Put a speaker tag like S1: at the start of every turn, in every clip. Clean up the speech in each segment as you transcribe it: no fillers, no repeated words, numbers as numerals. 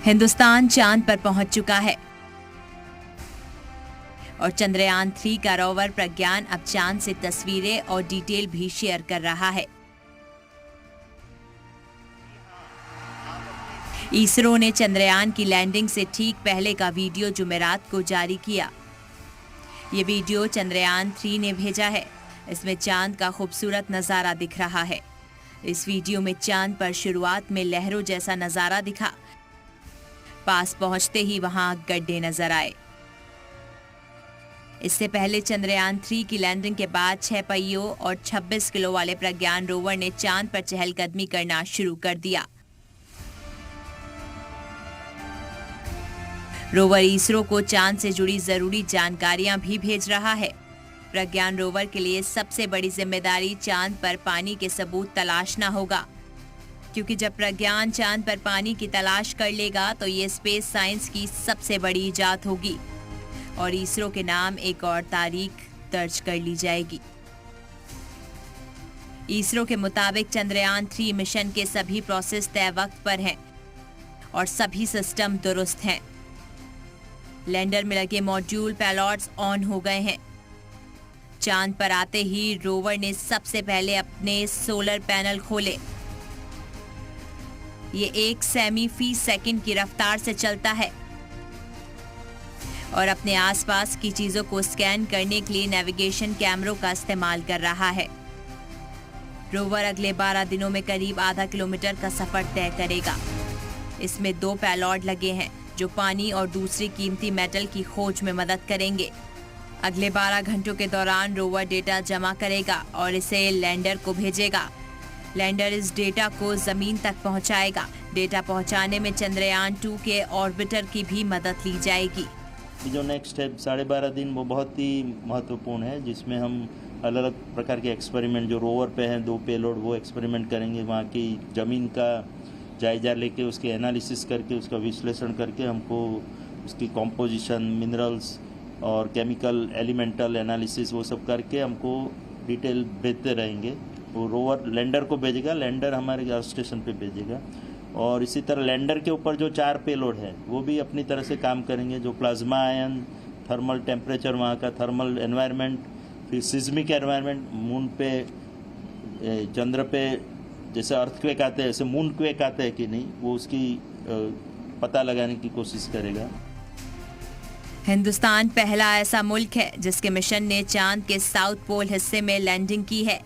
S1: हिंदुस्तान चांद पर पहुंच चुका है और चंद्रयान 3 का रोवर प्रज्ञान अब चांद से तस्वीरें और डिटेल भी शेयर कर रहा है। इसरो ने चंद्रयान की लैंडिंग से ठीक पहले का वीडियो जुमेरात को जारी किया। ये वीडियो चंद्रयान 3 ने भेजा है। इसमें चांद का खूबसूरत नज़ारा दिख रहा है। इस वीडियो में चांद पर शुरुआत में लहरों जैसा नज़ारा दिखा, पास पहुंचते ही वहां गड्ढे नजर आए। इससे पहले चंद्रयान 3 की लैंडिंग के बाद 6 पहियों और 26 किलो वाले प्रज्ञान रोवर ने चांद पर चहलकदमी करना शुरू कर दिया। रोवर इसरो को चांद से जुड़ी जरूरी जानकारियां भी भेज रहा है। प्रज्ञान रोवर के लिए सबसे बड़ी जिम्मेदारी चांद पर पानी के सबूत तलाशना होगा, क्योंकि जब प्रज्ञान चांद पर पानी की तलाश कर लेगा तो ये स्पेस साइंस की सबसे बड़ी इजाद होगी और इसरो के नाम एक और तारीख दर्ज कर ली जाएगी। इसरो के मुताबिक चंद्रयान 3 मिशन के सभी प्रोसेस तय वक्त पर हैं और सभी सिस्टम दुरुस्त हैं। लैंडर में लगे मॉड्यूल पैलॉट्स ऑन हो गए हैं। चांद पर आते ही रोवर ने सबसे पहले अपने सोलर पैनल खोले। ये 1 सेमी फी सेकंड की रफ्तार से चलता है और अपने आसपास की चीजों को स्कैन करने के लिए नेविगेशन कैमरों का इस्तेमाल कर रहा है। रोवर अगले 12 दिनों में करीब आधा किलोमीटर का सफर तय करेगा। इसमें 2 पैलॉट लगे हैं जो पानी और दूसरी कीमती मेटल की खोज में मदद करेंगे। अगले 12 घंटों के दौरान रोवर डेटा जमा करेगा और इसे लैंडर को भेजेगा। लैंडर इस डेटा को जमीन तक पहुंचाएगा। डेटा पहुंचाने में चंद्रयान 2 के ऑर्बिटर की भी मदद ली जाएगी।
S2: जो नेक्स्ट है 12.5 दिन वो बहुत ही महत्वपूर्ण है, जिसमें हम अलग अलग प्रकार के एक्सपेरिमेंट जो रोवर पे हैं 2 पेलोड वो एक्सपेरिमेंट करेंगे। वहाँ की ज़मीन का जायजा लेके उसके एनालिसिस करके उसका विश्लेषण करके हमको उसकी कॉम्पोजिशन, मिनरल्स और केमिकल एलिमेंटल एनालिसिस वो सब करके हमको डिटेल भेजते रहेंगे। वो रोवर लैंडर को भेजेगा, लैंडर हमारे अर्थ स्टेशन पे भेजेगा और इसी तरह लैंडर के ऊपर जो 4 पेलोड है वो भी अपनी तरह से काम करेंगे। जो प्लाज्मा आयन, थर्मल टेम्परेचर, वहाँ का थर्मल एनवायरनमेंट, फिर सिस्मिक एनवायरनमेंट, मून पे, चंद्र पे जैसे अर्थक्वेक आते हैं ऐसे मून क्वेक आते हैं कि नहीं, वो उसकी पता लगाने की कोशिश करेगा।
S1: हिंदुस्तान पहला ऐसा मुल्क है जिसके मिशन ने चांद के साउथ पोल हिस्से में लैंडिंग की है।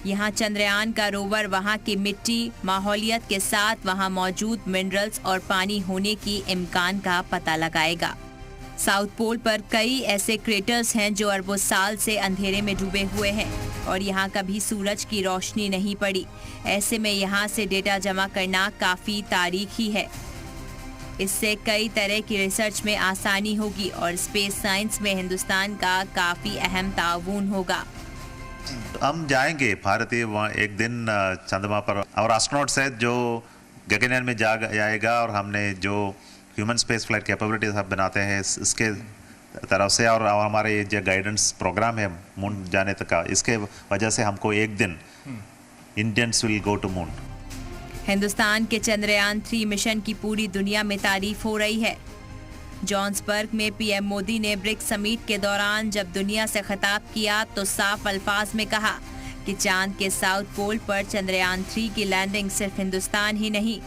S1: यहाँ चंद्रयान का रोवर वहाँ की मिट्टी, माहौलियत के साथ वहाँ मौजूद मिनरल्स और पानी होने की इम्कान का पता लगाएगा। साउथ पोल पर कई ऐसे क्रेटर्स हैं जो अरबों साल से अंधेरे में डूबे हुए हैं और यहाँ कभी सूरज की रोशनी नहीं पड़ी। ऐसे में यहाँ से डेटा जमा करना काफ़ी तारीखी है। इससे कई तरह की रिसर्च में आसानी होगी और स्पेस साइंस में हिंदुस्तान का काफ़ी अहम ताउन होगा।
S3: हम जाएंगे भारतीय वहाँ एक दिन चंद्रमा पर, और एस्ट्रोनॉट्स है जो गगनयान में जाएगा और हमने जो ह्यूमन स्पेस फ्लाइट कैपेबिलिटीज हम बनाते हैं इसके तरफ से और हमारे ये जो गाइडेंस प्रोग्राम है मून जाने तक का, इसके वजह से हमको एक दिन Indians will go to moon.
S1: Hindustan के चंद्रयान 3 मिशन की पूरी दुनिया में तारीफ हो रही है। जॉन्सबर्ग में पीएम मोदी ने ब्रिक्स समिट के दौरान जब दुनिया से खिताब किया तो साफ अल्फाज में कहा कि चांद के साउथ पोल पर चंद्रयान 3 की लैंडिंग सिर्फ हिंदुस्तान ही नहीं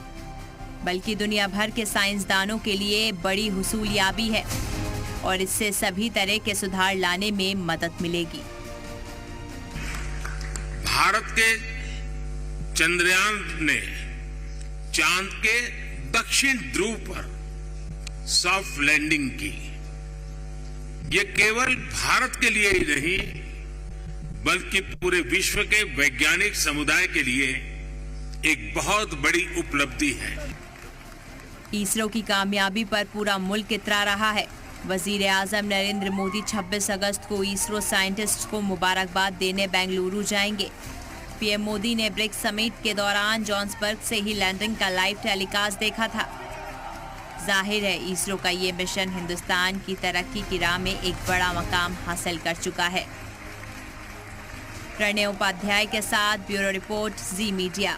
S1: बल्कि दुनिया भर के साइंसदानों के लिए बड़ी हुसूलियाबी है और इससे सभी तरह के सुधार लाने में मदद मिलेगी।
S4: भारत के चंद्रयान ने चांद के दक्षिण ध्रुव पर सॉफ्ट लैंडिंग की। ये केवल भारत के लिए ही नहीं बल्कि पूरे विश्व के वैज्ञानिक समुदाय के लिए एक बहुत बड़ी उपलब्धि है।
S1: इसरो की कामयाबी पर पूरा मुल्क इतरा रहा है। वजीर आजम नरेंद्र मोदी 26 अगस्त को इसरो साइंटिस्ट को मुबारकबाद देने बेंगलुरु जाएंगे। पीएम मोदी ने ब्रिक्स समिट के दौरान जॉन्सबर्ग से ही लैंडिंग का लाइव टेलीकास्ट देखा था। जाहिर है इसरो का ये मिशन हिंदुस्तान की तरक्की की राह में एक बड़ा मकाम हासिल कर चुका है। प्रणय उपाध्याय के साथ ब्यूरो रिपोर्ट, जी मीडिया।